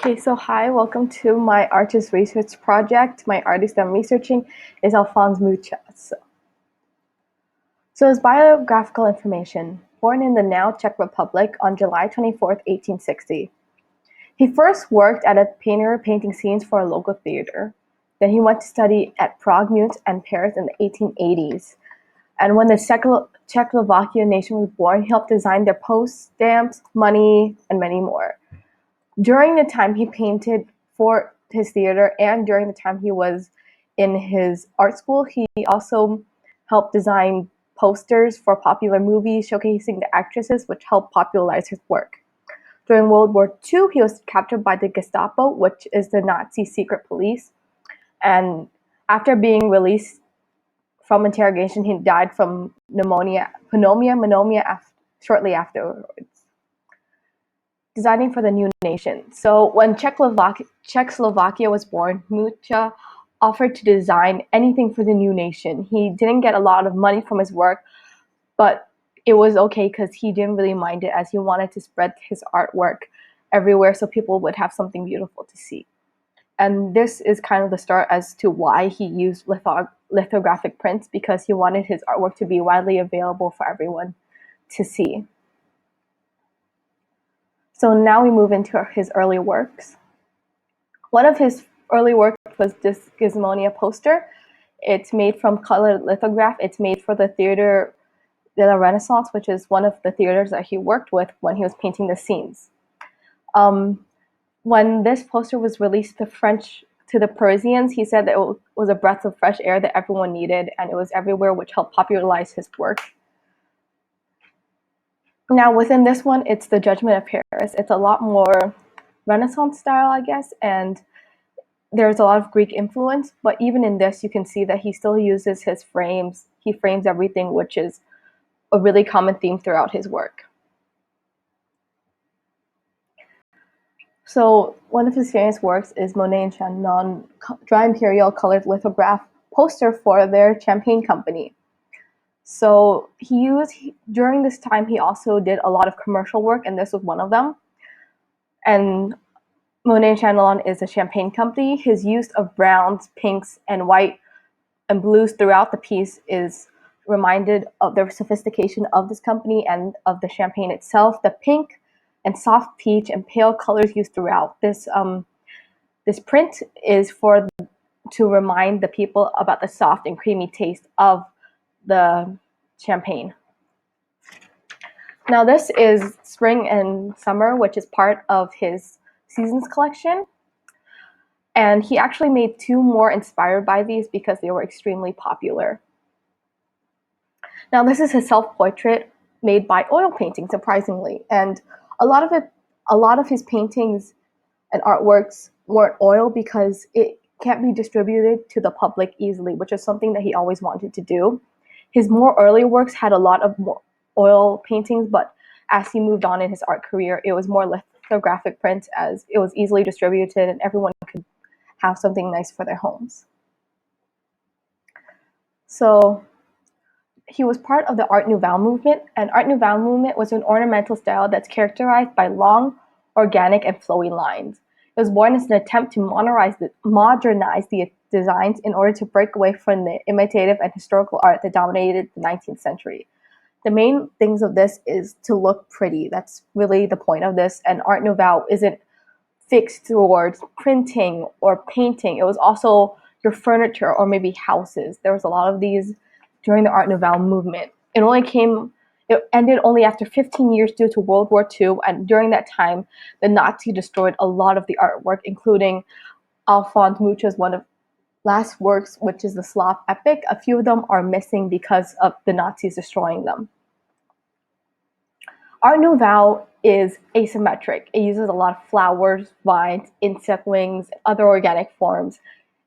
Okay, so hi, welcome to my artist research project. My artist I'm researching is Alphonse Mucha. So his biographical information. Born in the now Czech Republic on July 24th, 1860. He first worked at a painter painting scenes for a local theater. Then he went to study at Prague, Munich, and Paris in the 1880s. And when the Czechoslovakian nation was born, he helped design their post stamps, money, and many more. During the time he painted for his theater and during the time he was in his art school, he also helped design posters for popular movies showcasing the actresses, which helped popularize his work. During World War II, he was captured by the Gestapo, which is the Nazi secret police. And after being released from interrogation, he died from pneumonia shortly afterwards. Designing for the new nation. So when Czechoslovakia was born, Mucha offered to design anything for the new nation. He didn't get a lot of money from his work, but it was okay because he didn't really mind it, as he wanted to spread his artwork everywhere so people would have something beautiful to see. And this is kind of the start as to why he used lithographic prints, because he wanted his artwork to be widely available for everyone to see. So now we move into his early works. One of his early works was this Gizmonia poster. It's made from colored lithograph. It's made for the Theater de la Renaissance, which is one of the theaters that he worked with when he was painting the scenes. When this poster was released to the Parisians, he said that it was a breath of fresh air that everyone needed, and it was everywhere, which helped popularize his work. Now, within this one, it's the Judgment of Paris. It's a lot more Renaissance style, I guess, and there's a lot of Greek influence, but even in this, you can see that he still uses his frames. He frames everything, which is a really common theme throughout his work. So one of his famous works is Monet and Chandon dry imperial colored lithograph poster for their champagne company. So during this time, he also did a lot of commercial work, and this was one of them. And Monet and Chandon is a champagne company. His use of browns, pinks, and white and blues throughout the piece is reminded of the sophistication of this company and of the champagne itself. The pink and soft peach and pale colors used throughout. This print is to remind the people about the soft and creamy taste of the champagne. Now this is Spring and Summer, which is part of his Seasons collection. And he actually made two more inspired by these because they were extremely popular. Now this is his self-portrait made by oil painting, surprisingly. And a lot of his paintings and artworks weren't oil because it can't be distributed to the public easily, which is something that he always wanted to do. His more early works had a lot of more oil paintings, but as he moved on in his art career, it was more lithographic prints, as it was easily distributed and everyone could have something nice for their homes. So he was part of the Art Nouveau movement, and Art Nouveau movement was an ornamental style that's characterized by long, organic, and flowy lines. It was born as an attempt to modernize the designs in order to break away from the imitative and historical art that dominated the 19th century. The main things of this is to look pretty. That's really the point of this, and Art Nouveau isn't fixed towards printing or painting. It was also your furniture or maybe houses. There was a lot of these during the Art Nouveau movement. It ended only after 15 years due to World War II, and during that time, the Nazis destroyed a lot of the artwork, including Alphonse Mucha's one of last works, which is the Slav epic. A few of them are missing because of the Nazis destroying them. Art Nouveau is asymmetric. It uses a lot of flowers, vines, insect wings, and other organic forms.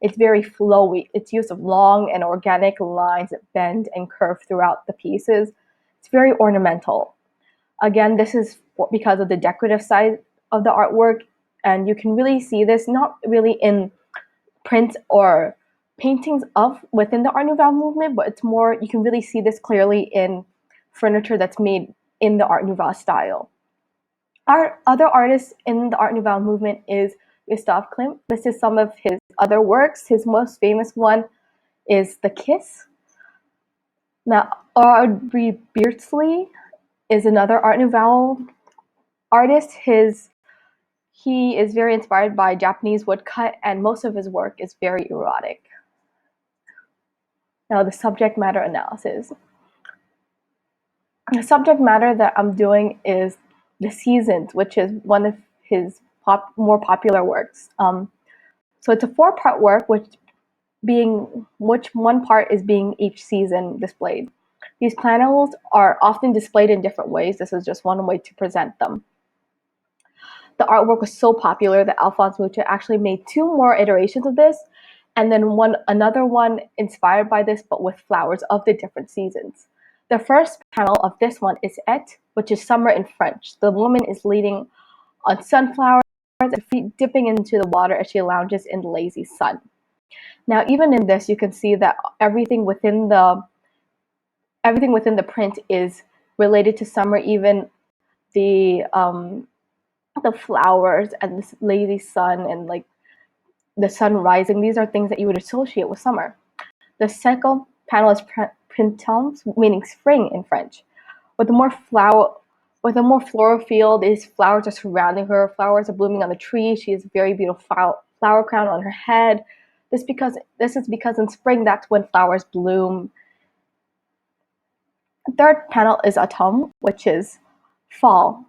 It's very flowy. Its use of long and organic lines that bend and curve throughout the pieces. It's very ornamental. Again, this is because of the decorative side of the artwork, and you can really see this not really in prints or paintings within the Art Nouveau movement, but it's more, you can really see this clearly in furniture that's made in the Art Nouveau style. Other artists in the Art Nouveau movement is Gustav Klimt. This is some of his other works. His most famous one is The Kiss. Now, Audrey Beardsley is another Art Nouveau artist. He is very inspired by Japanese woodcut, and most of his work is very erotic. Now, the subject matter analysis. The subject matter that I'm doing is the seasons, which is one of his more popular works. So it's a 4-part work, which one part is being each season displayed. These panels are often displayed in different ways. This is just one way to present them. The artwork was so popular that Alphonse Mucha actually made 2 more iterations of this, and then another one inspired by this, but with flowers of the different seasons. The first panel of this one is Et, which is summer in French. The woman is leaning on sunflowers and feet dipping into the water as she lounges in the lazy sun. Now, even in this, you can see that everything within the print is related to summer, even the flowers and this lazy sun and like the sun rising. These are things that you would associate with summer. The second panel is printemps, meaning spring in French. With a more floral feel, these flowers are surrounding her. Flowers are blooming on the tree. She has a very beautiful flower crown on her head. This is because in spring, that's when flowers bloom. The third panel is automne, which is fall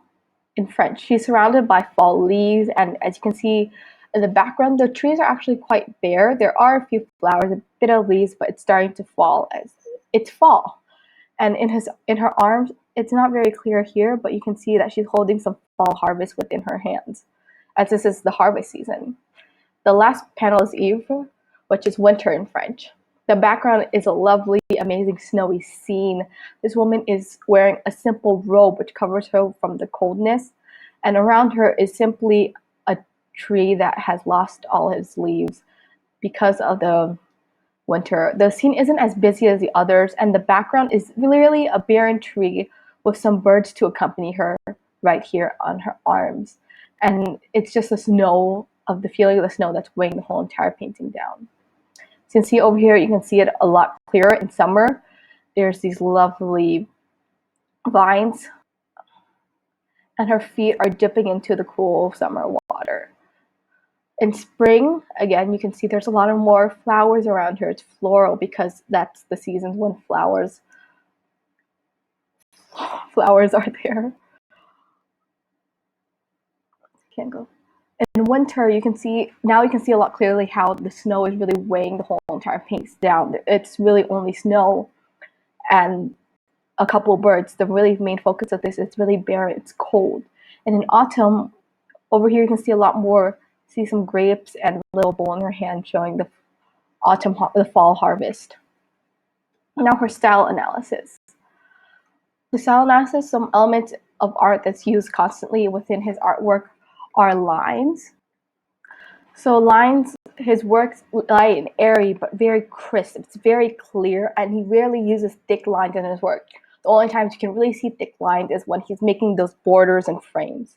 in French. She's surrounded by fall leaves, and as you can see in the background, the trees are actually quite bare. There are a few flowers, a bit of leaves, but it's starting to fall as it's fall. And in her arms, it's not very clear here, but you can see that she's holding some fall harvest within her hands, as this is the harvest season. The last panel is Hiiiiii, which is winter in French. The background is a lovely, amazing snowy scene. This woman is wearing a simple robe which covers her from the coldness, and around her is simply a tree that has lost all its leaves because of the winter. The scene isn't as busy as the others, and the background is really a barren tree with some birds to accompany her right here on her arms. And it's just the feeling of the snow that's weighing the whole entire painting down. So you can see over here, you can see it a lot clearer in summer. There's these lovely vines, and her feet are dipping into the cool summer water. In spring, again, you can see there's a lot of more flowers around her. It's floral because that's the seasons when flowers are there. Can't go. In winter, you can see a lot clearly how the snow is really weighing the whole entire piece down. It's really only snow and a couple of birds. The really main focus of this is really bare. It's cold. And in autumn, over here you can see a lot more. See some grapes and a little bowl in her hand showing the fall harvest. Now her style analysis. The style analysis, some elements of art that's used constantly within his artwork are lines. So lines, his works light and airy, but very crisp. It's very clear, and he rarely uses thick lines in his work. The only times you can really see thick lines is when he's making those borders and frames.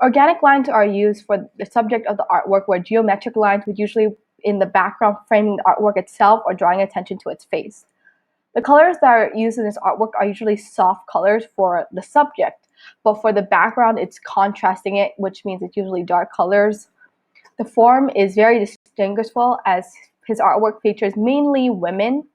Organic lines are used for the subject of the artwork, where geometric lines would usually in the background framing the artwork itself or drawing attention to its face. The colors that are used in this artwork are usually soft colors for the subject, but for the background, it's contrasting it, which means it's usually dark colors. The form is very distinguishable as his artwork features mainly women.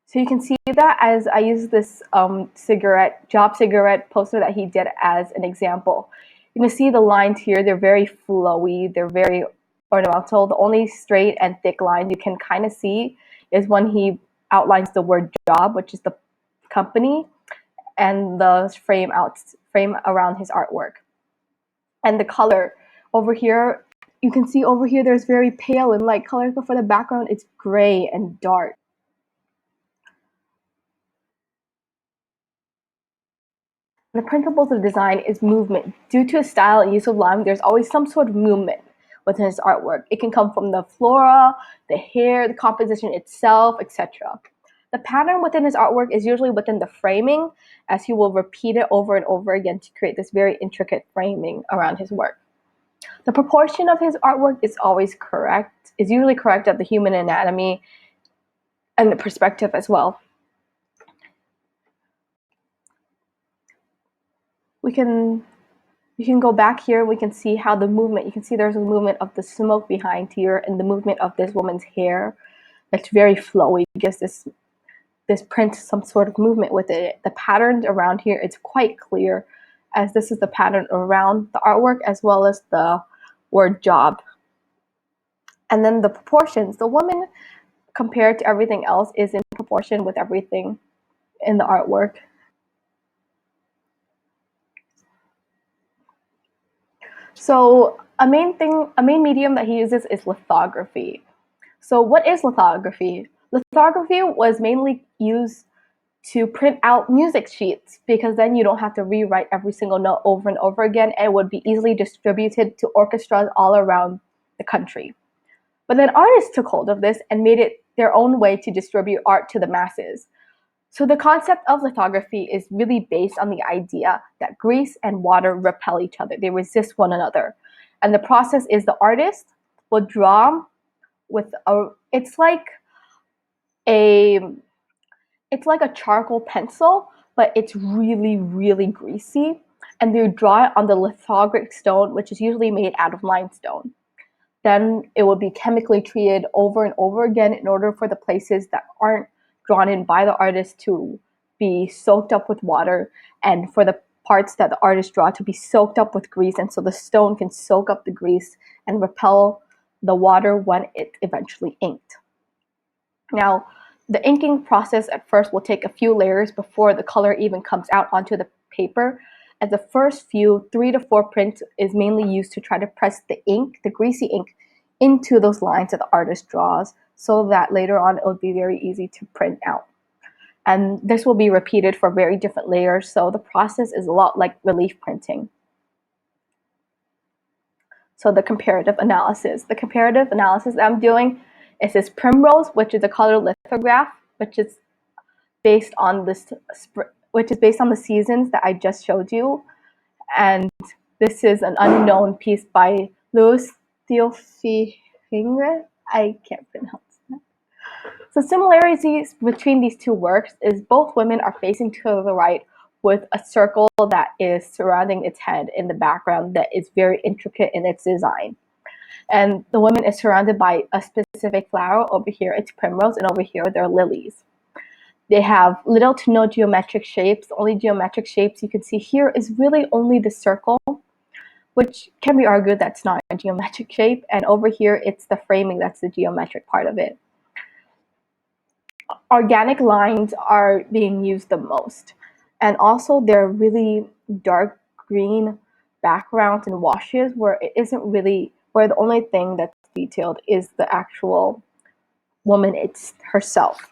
So you can see that as I use this job cigarette poster that he did as an example. You can see the lines here, they're very flowy, they're very ornamental. The only straight and thick line you can kind of see is when he outlines the word job, which is the company, and the frame around his artwork. And the color over here, you can see over here there's very pale and light colors, but for the background it's gray and dark. The principles of design is movement. Due to his style and use of line, there's always some sort of movement within his artwork. It can come from the flora, the hair, the composition itself, etc. The pattern within his artwork is usually within the framing, as he will repeat it over and over again to create this very intricate framing around his work. The proportion of his artwork is always correct, is usually correct at the human anatomy and the perspective as well. We can go back here, we can see how the movement, you can see there's a movement of the smoke behind here and the movement of this woman's hair. It's very flowy, gives this print some sort of movement with it. The pattern around here is quite clear, as this is the pattern around the artwork as well as the word job. And then the proportions, the woman compared to everything else is in proportion with everything in the artwork. So a main medium that he uses is lithography. So what is lithography? Lithography was mainly used to print out music sheets, because then you don't have to rewrite every single note over and over again. It would be easily distributed to orchestras all around the country. But then artists took hold of this and made it their own way to distribute art to the masses. So the concept of lithography is really based on the idea that grease and water repel each other. They resist one another. And the process is the artist will draw with it's like a charcoal pencil, but it's really, really greasy. And they draw it on the lithographic stone, which is usually made out of limestone. Then it will be chemically treated over and over again in order for the places that aren't drawn in by the artist to be soaked up with water, and for the parts that the artist draw to be soaked up with grease, and so the stone can soak up the grease and repel the water when it eventually inked. Now, the inking process at first will take a few layers before the color even comes out onto the paper. As the first few 3 to 4 prints is mainly used to try to press the ink, the greasy ink, into those lines that the artist draws, so that later on it will be very easy to print out. And this will be repeated for very different layers, so the process is a lot like relief printing. So the comparative analysis. The comparative analysis that I'm doing is this primrose, which is a color lithograph, which is based on the seasons that I just showed you. And this is an unknown piece by Louis Theophile. I can't pronounce that. So similarities between these two works is both women are facing to the right with a circle that is surrounding its head in the background that is very intricate in its design. And the woman is surrounded by a specific flower. Over here it's primrose, and over here they're lilies. They have little to no geometric shapes. The only geometric shapes you can see here is really only the circle, which can be argued that's not a geometric shape. And over here it's the framing that's the geometric part of it. Organic lines are being used the most. And also they're really dark green backgrounds and washes where it isn't really, where the only thing that's detailed is the actual woman herself.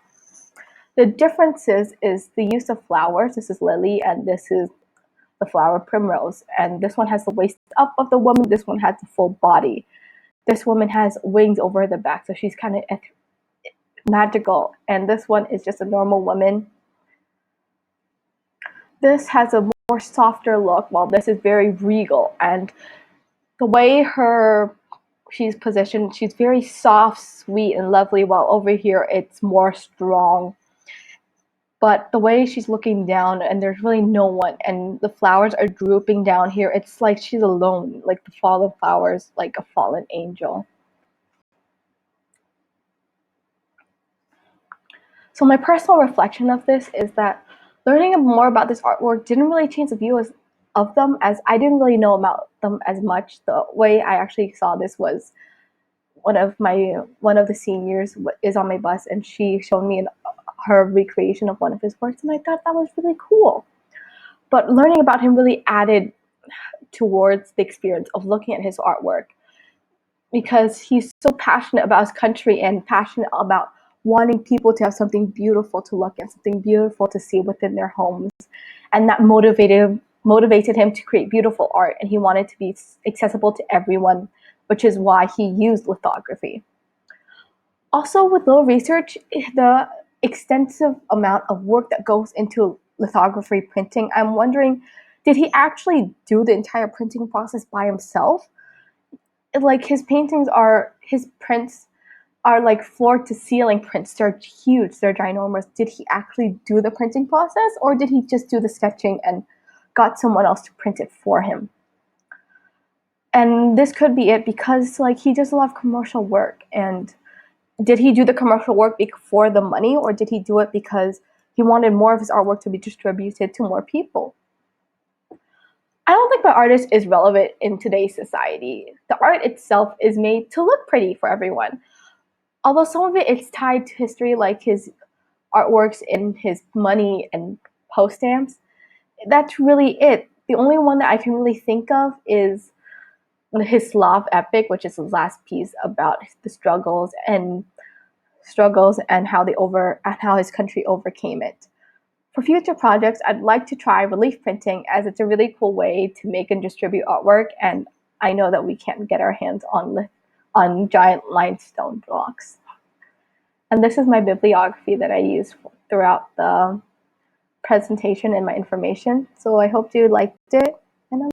The differences is the use of flowers. This is lily and this is the flower primrose. And this one has the waist up of the woman. This one has the full body. This woman has wings over the back, so she's kind of magical. And this one is just a normal woman. This has a more softer look, while this is very regal. And the way she's positioned, she's very soft, sweet, and lovely, while over here it's more strong. But the way she's looking down, and there's really no one, and the flowers are drooping down here, it's like she's alone, like the fallen flowers, like a fallen angel. So my personal reflection of this is that learning more about this artwork didn't really change the view of them, as I didn't really know about them as much. The way I actually saw this was one of the seniors is on my bus, and she showed me her recreation of one of his works, and I thought that was really cool. But learning about him really added towards the experience of looking at his artwork, because he's so passionate about his country and passionate about wanting people to have something beautiful to look at, something beautiful to see within their homes. And that motivated him to create beautiful art, and he wanted to be accessible to everyone, which is why he used lithography. Also, with little research, the extensive amount of work that goes into lithography printing, I'm wondering, did he actually do the entire printing process by himself? Like his prints are like floor to ceiling prints. They're huge, they're ginormous. Did he actually do the printing process, or did he just do the sketching and got someone else to print it for him? And this could be it, because like he does a lot of commercial work. And did he do the commercial work for the money, or did he do it because he wanted more of his artwork to be distributed to more people? I don't think my artist is relevant in today's society. The art itself is made to look pretty for everyone. Although some of it is tied to history, like his artworks in his money and post stamps, that's really it. The only one that I can really think of is his Slav epic, which is his last piece about the struggles and how his country overcame it. For future projects, I'd like to try relief printing, as it's a really cool way to make and distribute artwork, and I know that we can't get our hands on giant limestone blocks. And this is my bibliography that I use throughout the presentation and my information. So I hope you liked it.